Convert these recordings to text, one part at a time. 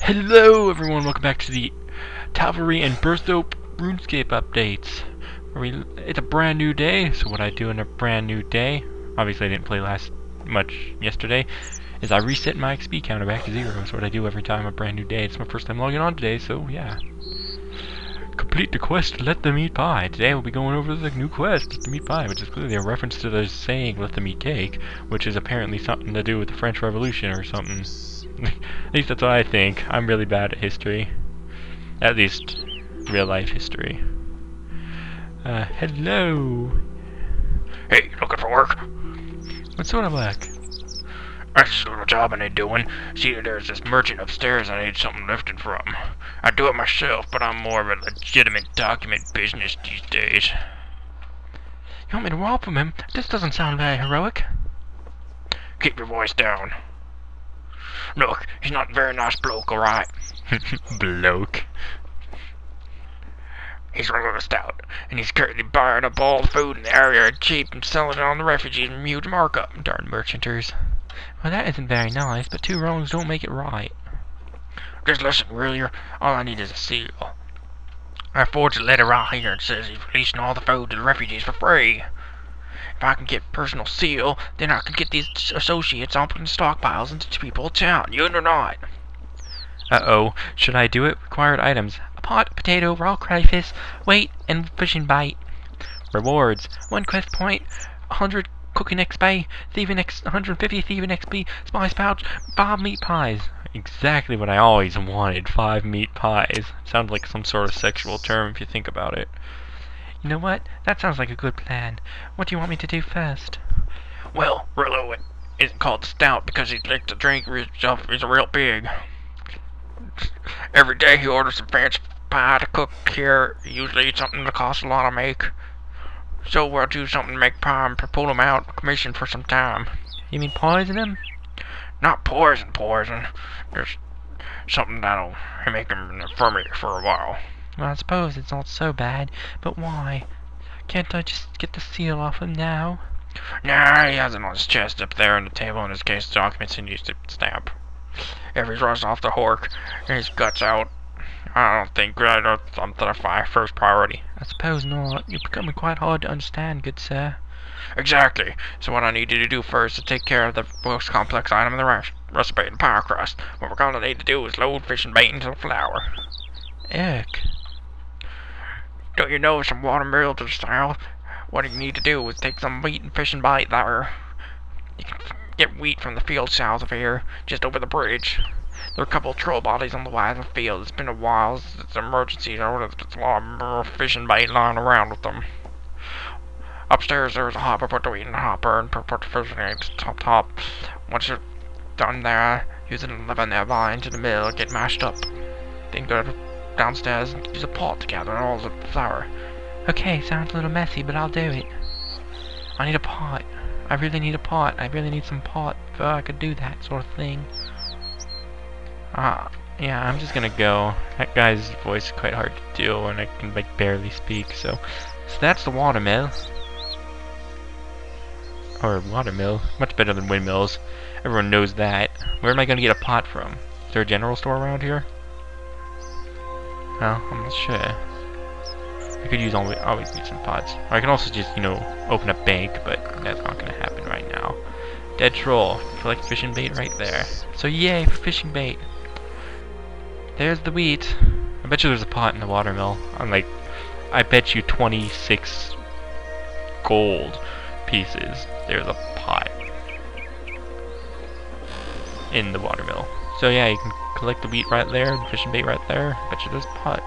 Hello everyone, welcome back to the Taverley and Burthope Runescape updates. It's a brand new day, so what I do in a brand new day, obviously I didn't play much yesterday, is I reset my XP counter back to 0. That's what I do every time a brand new day. It's my first time logging on today, so yeah. Complete the quest, let them eat pie. Today we'll be going over the new quest, let them eat pie, which is clearly a reference to the saying, let them eat cake, which is apparently something to do with the French Revolution or something. At least that's what I think. I'm really bad at history. At least, real life history. Hello! Hey, looking for work? What sort of work? That's just a little job I need doing. See, there's this merchant upstairs I need something lifted from. I do it myself, but I'm more of a legitimate document business these days. You want me to rob from him? This doesn't sound very heroic. Keep your voice down. Look, he's not a very nice bloke, alright? Bloke. He's rather stout, and he's currently buying up all the food in the area cheap and selling it on the refugees in huge markup. Darn merchanters. Well, that isn't very nice, but two wrongs don't make it right. Just listen, will you? All I need is a seal. I forged a letter right here and says he's releasing all the food to the refugees for free. If I can get personal seal, then I can get these associates on putting stockpiles into people in town, you or not. Uh-oh. Should I do it? Required items. A pot, potato, raw crayfish, weight, and fishing bait. Rewards. 1 quest point, 100 cooking XP, 150 thieving XP, spice pouch, 5 meat pies. Exactly what I always wanted, 5 meat pies. Sounds like some sort of sexual term if you think about it. You know what? That sounds like a good plan. What do you want me to do first? Well, Rillo isn't called stout because he likes to drink himself. He's real big. Every day he orders some fancy pie to cook here. He usually eats something that costs a lot to make. So we'll do something to make pie and pull him out of commission for some time. You mean poison him? Not poison. Just something that'll make him in the infirmary for a while. Well, I suppose it's not so bad, but why? Can't I just get the seal off him now? Nah, he has it on his chest up there on the table in his case of documents and used to stamp. If he's rushed off the hork and his guts out, I don't think that's something of my first priority. I suppose not. You're becoming quite hard to understand, good sir. Exactly. So what I need you to do first is take care of the most complex item in the recipe, the pie crust. What we're going to need to do is load fishing bait into the flour. Ick. Don't you know some watermelon to the style? What you need to do is take some wheat and fishing bait there. You can get wheat from the field south of here, just over the bridge. There are a couple of troll bodies on the way to the field. It's been a while. It's an emergency. There's a lot of fishing bait lying around with them. Upstairs there's a hopper. Put the wheat in the hopper and put the fishing bait top. Once you're done there, use an 11 nearby into the mill, get mashed up. Then go downstairs and use a pot to gather all the flour. Okay, sounds a little messy, but I'll do it. I need a pot. I really need a pot. I really need some pot before I could do that sort of thing. Yeah, I'm just gonna go. That guy's voice is quite hard to do, and I can like barely speak, so that's the watermill. Or watermill. Much better than windmills. Everyone knows that. Where am I gonna get a pot from? Is there a general store around here? Well, I'm not sure. I could always need some pots. Or I can also just, open a bank, but that's not gonna happen right now. Dead troll. Collect fishing bait right there. So yay for fishing bait. There's the wheat. I bet you there's a pot in the watermill. I bet you 26 gold pieces. There's a pot in the watermill. So yeah, you can collect the wheat right there, and fishing bait right there. I bet you there's a pot.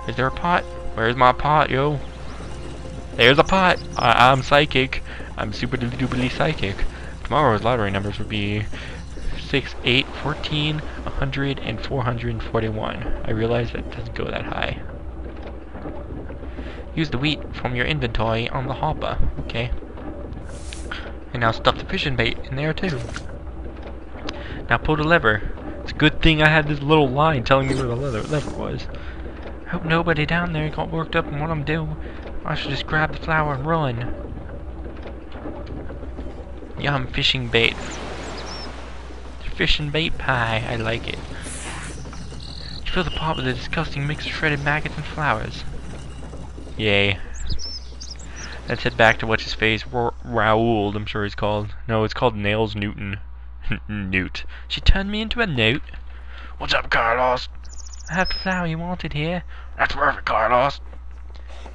Is there a pot? Where's my pot, yo? There's a pot! I'm psychic. I'm super duperly psychic. Tomorrow's lottery numbers would be 6, 8, 14, 100, and 441. I realize that doesn't go that high. Use the wheat from your inventory on the hopper. Okay. And now stuff the fishing bait in there too. Now pull the lever. It's a good thing I had this little line telling me where the lever was. I hope nobody down there got worked up on what I'm doing. I should just grab the flour and run. Yum, fishing bait. Fish and bait pie. I like it. Fill the pot with a disgusting mix of shredded maggots and flowers. Yay. Let's head back to what's his face, Raoul, I'm sure he's called. No, it's called Nails Newton. Newt. She turned me into a newt. What's up, Carlos? I have the flower you wanted here. That's perfect, Carlos.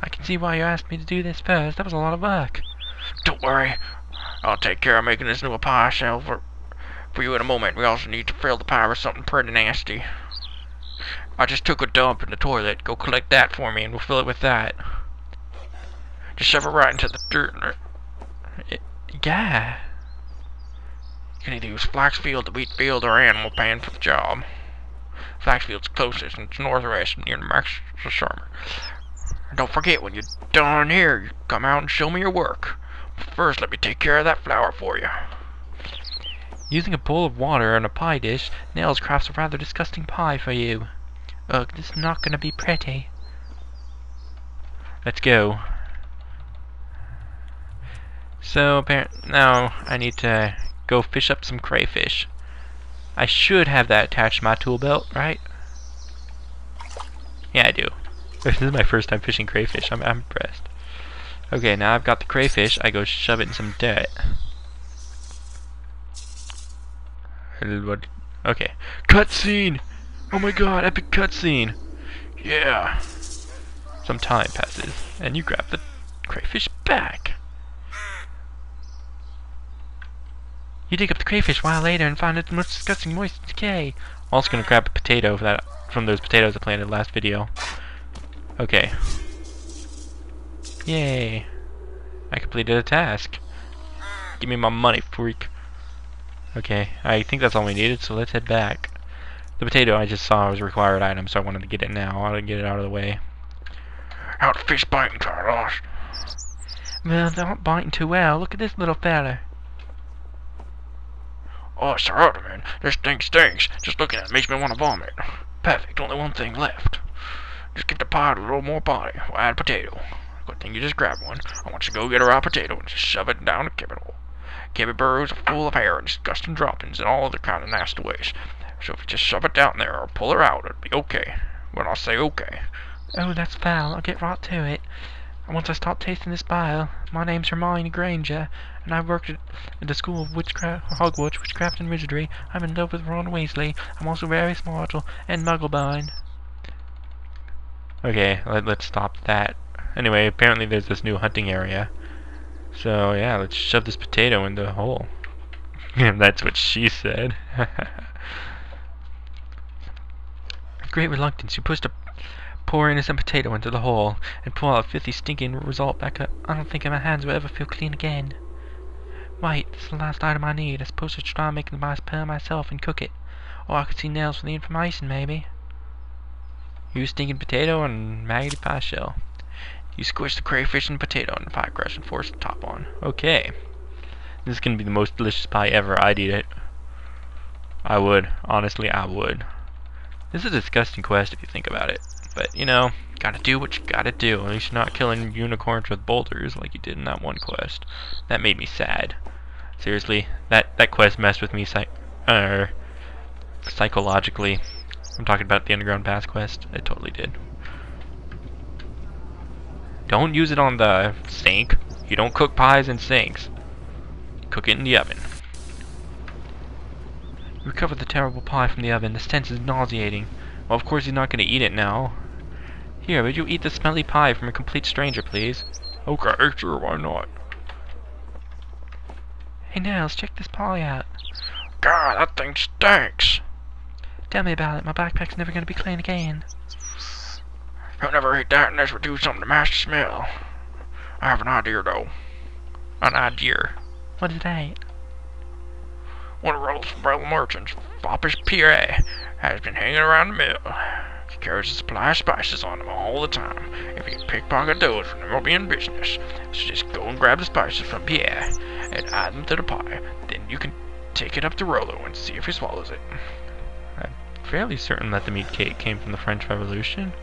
I can see why you asked me to do this first. That was a lot of work. Don't worry. I'll take care of making this new pie shell for you in a moment. We also need to fill the pie with something pretty nasty. I just took a dump in the toilet. Go collect that for me and we'll fill it with that. Just shove it right into the dirt. Yeah. You can either use Flaxfield, the wheat field, or Animal Pan for the job. Flaxfield's closest and it's northwest near the Max Summer. Don't forget, when you're done here, you come out and show me your work. But first, let me take care of that flour for you. Using a bowl of water and a pie dish, Nails crafts a rather disgusting pie for you. Ugh, this is not gonna be pretty. Let's go. So, apparently, now I need to go fish up some crayfish. I should have that attached to my tool belt, right? Yeah, I do. This is my first time fishing crayfish. I'm impressed. Okay, now I've got the crayfish. I go shove it in some dirt. Okay. Cutscene! Oh my god, epic cutscene! Yeah. Some time passes, and you grab the crayfish back. You dig up the crayfish a while later and find it most disgusting, moist decay. I'm also gonna grab a potato from those potatoes I planted last video. Okay. Yay. I completed a task. Give me my money, freak. Okay, I think that's all we needed, so let's head back. The potato I just saw was a required item, so I wanted to get it now. I wanted to get it out of the way. How's the fish biting, Carlos? Well, they're not biting too well. Look at this little fella. Oh, sorry, man. This thing stinks. Just looking at it makes me want to vomit. Perfect. Only one thing left. Just get the pie with a little more body. We'll add potato. Good thing you just grabbed one. I want you to go get a raw potato and just shove it down the kibble hole. Kibble burrows are full of hair and disgusting droppings and all other kind of nasty ways. So if you just shove it down there or pull her out, it'll be okay. When I say okay. Oh, that's foul. I'll get right to it. Once I stop tasting this bile, my name's Hermione Granger, and I worked at the School of Hogwarts, Witchcraft and Wizardry. I'm in love with Ron Weasley. I'm also very smart and muggle-blind. Okay, let's stop that. Anyway, apparently there's this new hunting area. So, yeah, let's shove this potato into the hole. That's what she said. Great reluctance, you pushed a poor innocent potato into the hole and pull out a filthy, stinking result back up. I don't think my hands will ever feel clean again. Wait, this is the last item I need. I suppose I should try making the pie myself and cook it. Or I could see Nails for the information, maybe. Use stinking potato and maggoty pie shell. You squish the crayfish and potato in the pie crust and force the top on. Okay. This is gonna be the most delicious pie ever. I'd eat it. I would. Honestly, I would. This is a disgusting quest if you think about it. But, you know, gotta do what you gotta do. At least you're not killing unicorns with boulders like you did in that one quest. That made me sad. Seriously, that quest messed with me psychologically. I'm talking about the Underground Pass quest. It totally did. Don't use it on the sink. You don't cook pies in sinks. Cook it in the oven. You recovered the terrible pie from the oven. The stench is nauseating. Well, of course he's not going to eat it now. Here, would you eat the smelly pie from a complete stranger, please? Okay, sure, why not? Hey, Nails, check this pie out. God, that thing stinks. Tell me about it. My backpack's never going to be clean again. I'll never eat that unless we do something to mask the smell. I have an idea, though. An idea. What is that? One of Roll's umbrella merchants, Foppish Pierre, has been hanging around the mill. He carries a supply of spices on him all the time. If you can pickpocket those, then we'll be in business. So just go and grab the spices from Pierre and add them to the pie. Then you can take it up to Rollo and see if he swallows it. I'm fairly certain that the meat cake came from the French Revolution.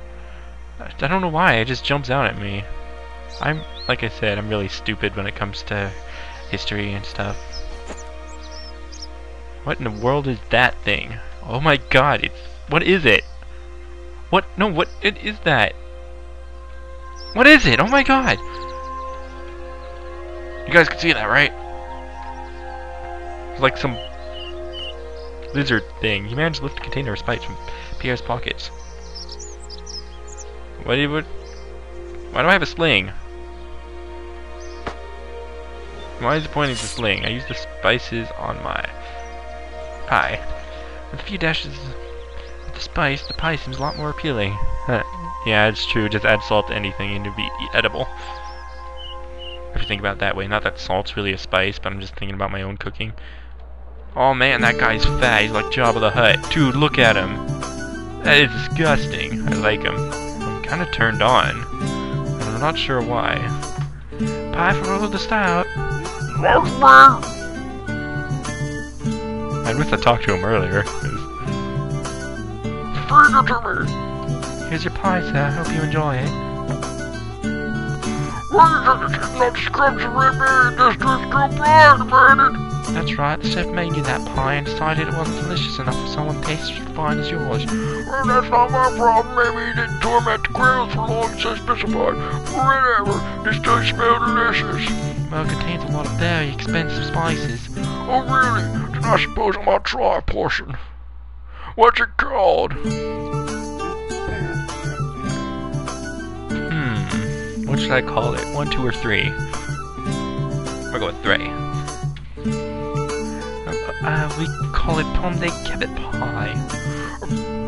I don't know why, it just jumps out at me. Like I said, I'm really stupid when it comes to history and stuff. What in the world is that thing? Oh my god, what is it? What? No, what it is that? What is it? Oh my god! You guys can see that, right? It's like some lizard thing. He managed to lift a container of spice from Pierre's pockets. Why do I have a sling? Why is it pointing to sling? I use the spices on my pie. With a few dashes of the spice, the pie seems a lot more appealing. Yeah, it's true. Just add salt to anything and it'll be edible. If you think about it that way. Not that salt's really a spice, but I'm just thinking about my own cooking. Oh man, that guy's fat. He's like Jabba the Hutt. Dude, look at him. That is disgusting. I like him. I'm kind of turned on. And I'm not sure why. Pie for all of the stout. I wish I talked to him earlier. Here's your pie, sir. Hope you enjoy it. That's right, the chef made you that pie and decided it wasn't delicious enough for someone tastes as fine as yours. Well, that's not my problem. Maybe you didn't torment the grills for long as I specified. Whatever, this does smell delicious. Well, it contains a lot of very expensive spices. Oh, really? Then I suppose I might try a portion. What's it called? What should I call it? 1, 2, or 3? I'll go with 3. We call it pomme de cabbage pie.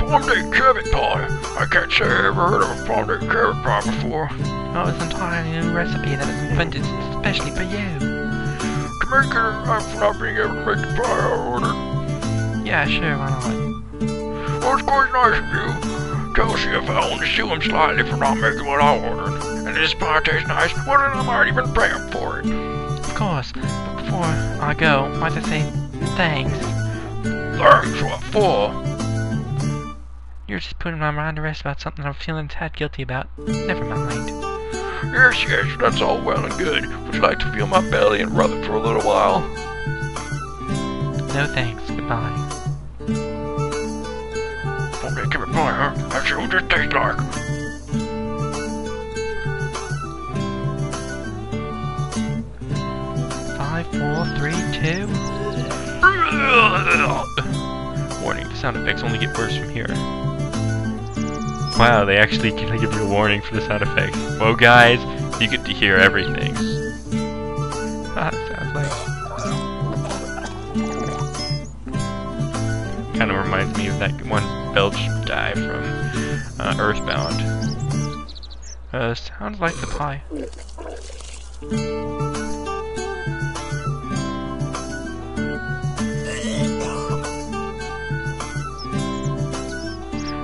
Pomme de cabbage pie? I can't say I ever heard of a pomme de cabbage pie before. Oh, it's an entirely new recipe that was invented especially for you. To make it up for not being able to make the pie I ordered. Yeah, sure, why not? Well, it's quite nice of you. Tell Chef I only sue him slightly for not making what I ordered. And this pie tastes nice, well then I might even pay him for it. Of course, but before I go, might I say thanks? Thanks, what for? You're just putting my mind to rest about something I'm feeling tad guilty about. Never mind. Yes, that's all well and good. Would you like to feel my belly and rub it for a little while? No thanks, goodbye. Pomme de cabbage pie, huh? That's what this tastes like. 5, 4, 3, 2. Warning, the sound effects only get worse from here. Wow, they actually can give you a warning for the sound effects. Well guys, you get to hear everything. Sounds like... kind of reminds me of that one Belch guy from Earthbound. Sounds like the pie.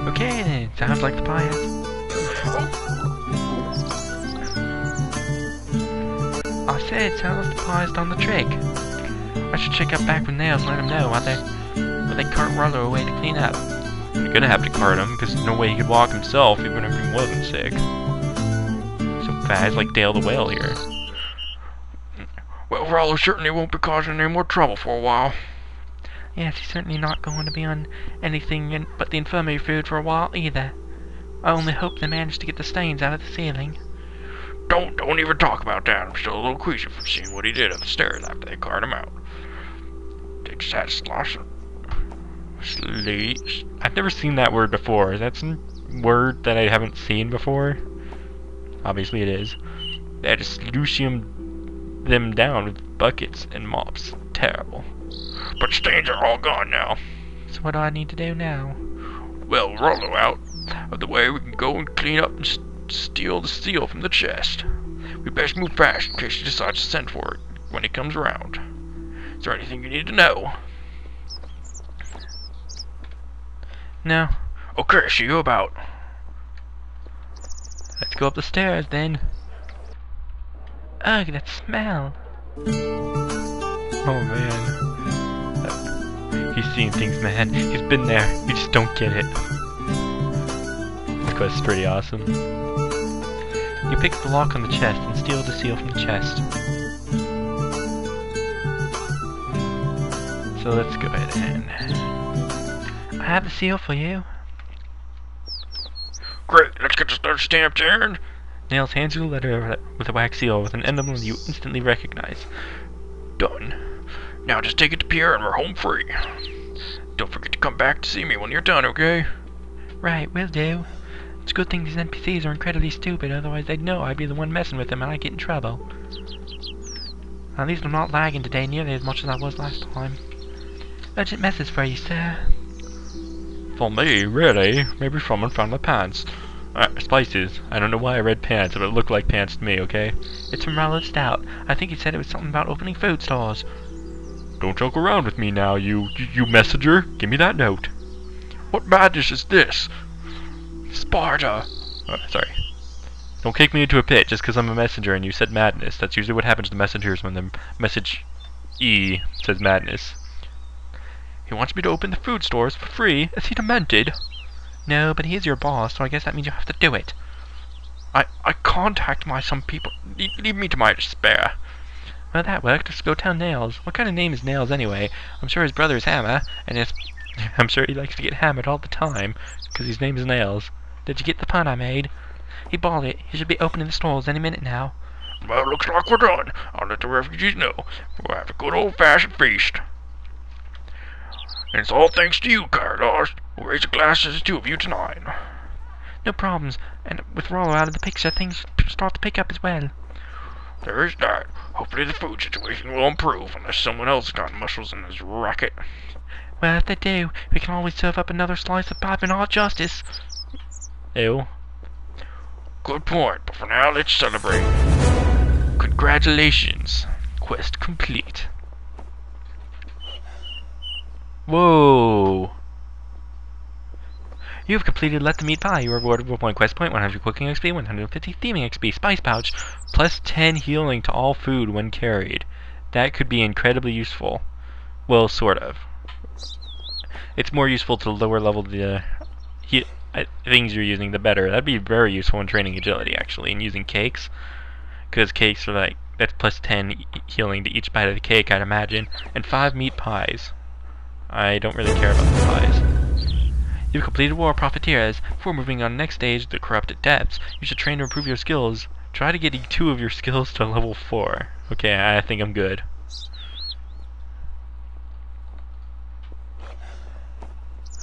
Okay then, sounds like the pie is. I said, sounds like the pie's done the trick. I should check out back with Nails and let him know while they cart Rollo away to clean up. You're gonna have to cart him, because no way he could walk himself even if he wasn't sick. So fast, like Dale the Whale here. Well, Rollo certainly won't be causing any more trouble for a while. Yes, he's certainly not going to be on anything but the infirmary food for a while either. I only hope they manage to get the stains out of the ceiling. Don't even talk about that. I'm still a little queasy from seeing what he did upstairs after they carted him out. They just had sloshing. I've never seen that word before. Is that some word that I haven't seen before? Obviously it is. They had to sluice them down with buckets and mops. Terrible. But stains are all gone now. So what do I need to do now? Well, Rollo out of the way, we can go and clean up and steal the seal from the chest. We best move fast in case he decides to send for it when he comes around. Is there anything you need to know? No. Okay, see you about. Let's go up the stairs then. Ugh, that smell. Oh man. He's seen things, man. He's been there. You just don't get it. This quest is pretty awesome. You pick the lock on the chest and steal the seal from the chest. So let's go ahead and... I have the seal for you. Great, let's get this letter stamped in. Nails hands you the letter with a wax seal with an emblem you instantly recognize. Done. Now just take it to Pierre and we're home free. Don't forget to come back to see me when you're done, okay? Right, will do. It's a good thing these NPCs are incredibly stupid, otherwise they'd know I'd be the one messing with them and I'd get in trouble. At least I'm not lagging today nearly as much as I was last time. Urgent message for you, sir. For me, really? Maybe someone found my pants. Spices. I don't know why I read pants, but it looked like pants to me, okay? It's from Ronald Stout. I think he said it was something about opening food stores. Don't joke around with me now, you messenger. Give me that note. What madness is this? Sparta! Sorry. Don't kick me into a pit just because I'm a messenger and you said madness. That's usually what happens to messengers when the message E says madness. He wants me to open the food stores for free. Is he demented? No, but he is your boss, so I guess that means you have to do it. I contact some people. Leave me to my despair. Well, that worked. Just go tell Nails. What kind of name is Nails anyway? I'm sure his brother's Hammer, and I'm sure he likes to get hammered all the time, because his name's Nails. Did you get the pun I made? He bought it. He should be opening the stores any minute now. Well, looks like we're done. I'll let the refugees know. We'll have a good old-fashioned feast. And it's all thanks to you, Carlos. We'll raise a glass to the two of you tonight. No problems. And with Rollo out of the picture, things start to pick up as well. There is that. Hopefully the food situation will improve, unless someone else got muscles in this racket. Well, if they do, we can always serve up another slice of pipe in our justice. Ew. Good point, but for now, let's celebrate. Congratulations. Quest complete. Whoa. You have completed Let the Meat Pie. You are rewarded with 1 quest point, 100 cooking XP, 150 theming XP, spice pouch, plus 10 healing to all food when carried. That could be incredibly useful. Well, sort of. It's more useful to lower level the things you're using, the better. That'd be very useful in training agility, actually, and using cakes. Because cakes are like, that's plus 10 healing to each bite of the cake, I'd imagine. And 5 meat pies. I don't really care about the pies. You've completed War Profiteers. Before moving on to the next stage, the Corrupted Depths, you should train to improve your skills. Try to get 2 of your skills to level 4. Okay, I think I'm good.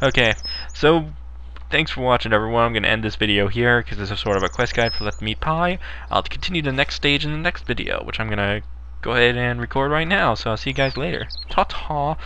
Okay, so thanks for watching, everyone. I'm going to end this video here because this is sort of a quest guide for Let the Meat Pie. I'll continue the next stage in the next video, which I'm going to go ahead and record right now. So I'll see you guys later. Ta-ta!